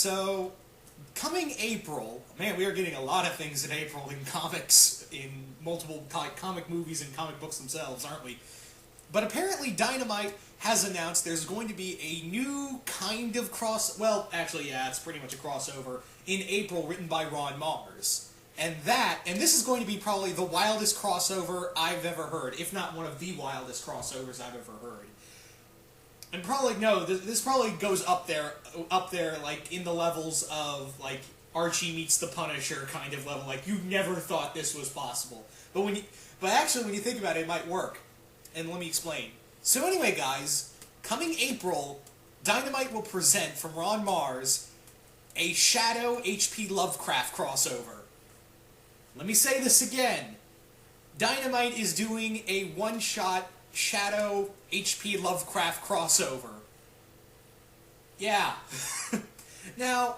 So, coming April, man, we are getting a lot of things in April in comics, in multiple comic movies and comic books themselves, aren't we? But apparently Dynamite has announced there's going to be a new kind of well, actually, yeah, it's pretty much a crossover, in April written by Ron Mars. And this is going to be probably the wildest crossover I've ever heard, if not one of the wildest crossovers I've ever heard. And probably, no, this probably goes up there, like, in the levels of, like, Archie meets the Punisher kind of level. Like, you never thought this was possible. But actually, when you think about it, it might work. And let me explain. So anyway, guys, coming April, Dynamite will present, from Ron Mars, a Shadow H.P. Lovecraft crossover. Let me say this again. Dynamite is doing a one-shot Shadow H.P. Lovecraft crossover. Yeah. Now,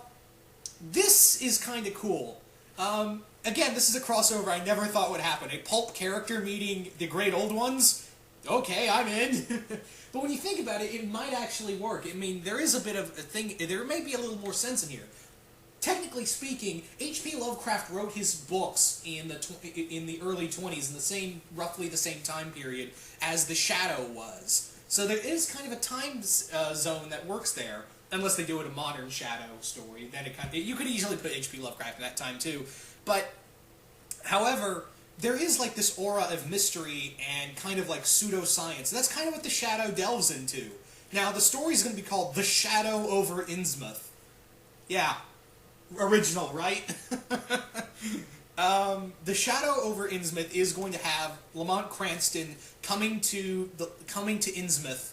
this is kind of cool. Again, this is a crossover I never thought would happen. A pulp character meeting the great old ones? Okay, I'm in. But when you think about it, it might actually work. I mean, there is a bit of a thing, there may be a little more sense in here. Technically speaking, H.P. Lovecraft wrote his books in the early 20s, in roughly the same time period as The Shadow was. So there is kind of a time zone that works there, unless they do it a modern Shadow story. Then you could easily put H.P. Lovecraft in that time too. But, however, there is like this aura of mystery and kind of like pseudoscience. That's kind of what The Shadow delves into. Now, the story is going to be called The Shadow over Innsmouth. Yeah. Original, right? The Shadow over Innsmouth is going to have Lamont Cranston coming to Innsmouth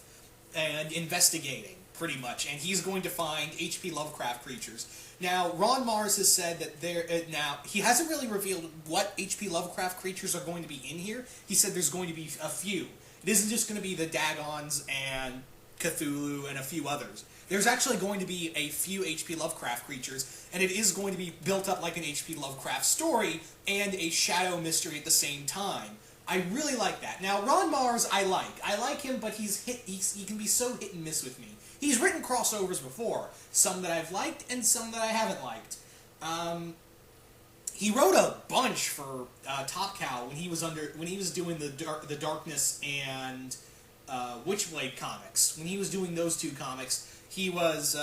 and investigating, pretty much, and he's going to find H.P. Lovecraft creatures. Now, Ron Mars has said that now he hasn't really revealed what H.P. Lovecraft creatures are going to be in here. He said there's going to be a few. It isn't just going to be the Dagons and Cthulhu and a few others. There's actually going to be a few H.P. Lovecraft creatures, and it is going to be built up like an H.P. Lovecraft story and a Shadow mystery at the same time. I really like that. Now, Ron Mars, I like him, but he can be so hit and miss with me. He's written crossovers before, some that I've liked and some that I haven't liked. He wrote a bunch for Top Cow when he was doing the Darkness and Witchblade comics. When he was doing those two comics, he was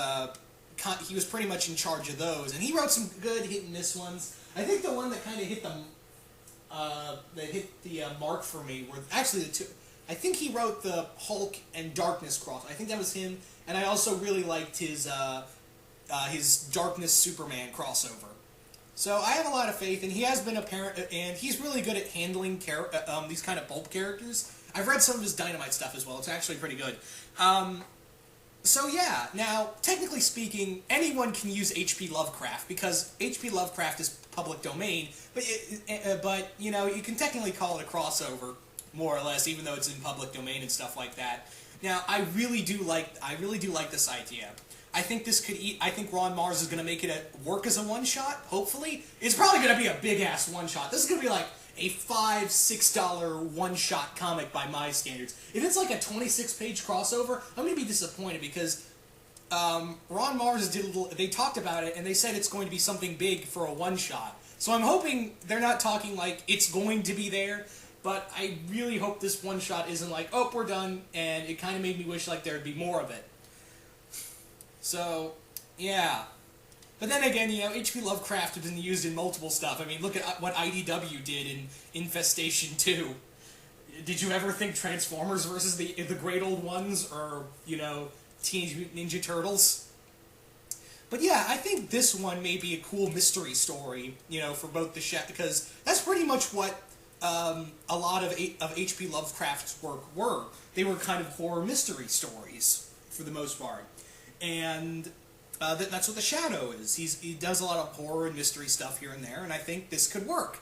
pretty much in charge of those, and he wrote some good hit and miss ones. I think the one that kind of hit the mark for me were actually the two. I think he wrote the Hulk and Darkness cross. I think that was him, and I also really liked his Darkness Superman crossover. So I have a lot of faith, and he has been and he's really good at handling these kind of pulp characters. I've read some of his Dynamite stuff as well. It's actually pretty good. So yeah, now, technically speaking, anyone can use H.P. Lovecraft, because H.P. Lovecraft is public domain, but you know, you can technically call it a crossover, more or less, even though it's in public domain and stuff like that. Now, I really do like this idea. I think Ron Mars is going to make it work as a one-shot, hopefully. It's probably going to be a big-ass one-shot. This is going to be like a $5, $6 one-shot comic by my standards. If it's like a 26-page crossover, I'm going to be disappointed because Ron Mars they talked about it and they said it's going to be something big for a one-shot. So I'm hoping they're not talking like it's going to be there, but I really hope this one-shot isn't like, oh, we're done, and it kind of made me wish like there'd be more of it. So, yeah. But then again, you know, H.P. Lovecraft has been used in multiple stuff. I mean, look at what IDW did in Infestation 2. Did you ever think Transformers versus the Great Old Ones, or, you know, Teenage Mutant Ninja Turtles? But yeah, I think this one may be a cool mystery story, you know, for both the because that's pretty much what a lot of H.P. Lovecraft's work were. They were kind of horror mystery stories, for the most part. And that's what The Shadow is. He does a lot of horror and mystery stuff here and there, and I think this could work.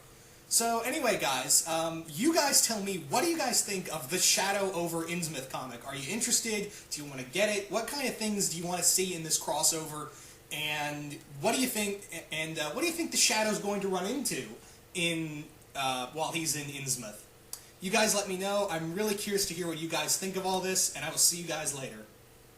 So anyway, guys, you guys tell me, what do you guys think of the Shadow over Innsmouth comic? Are you interested? Do you want to get it? What kind of things do you want to see in this crossover? And what do you think? And what do you think the Shadow's going to run into while he's in Innsmouth? You guys let me know. I'm really curious to hear what you guys think of all this, and I will see you guys later.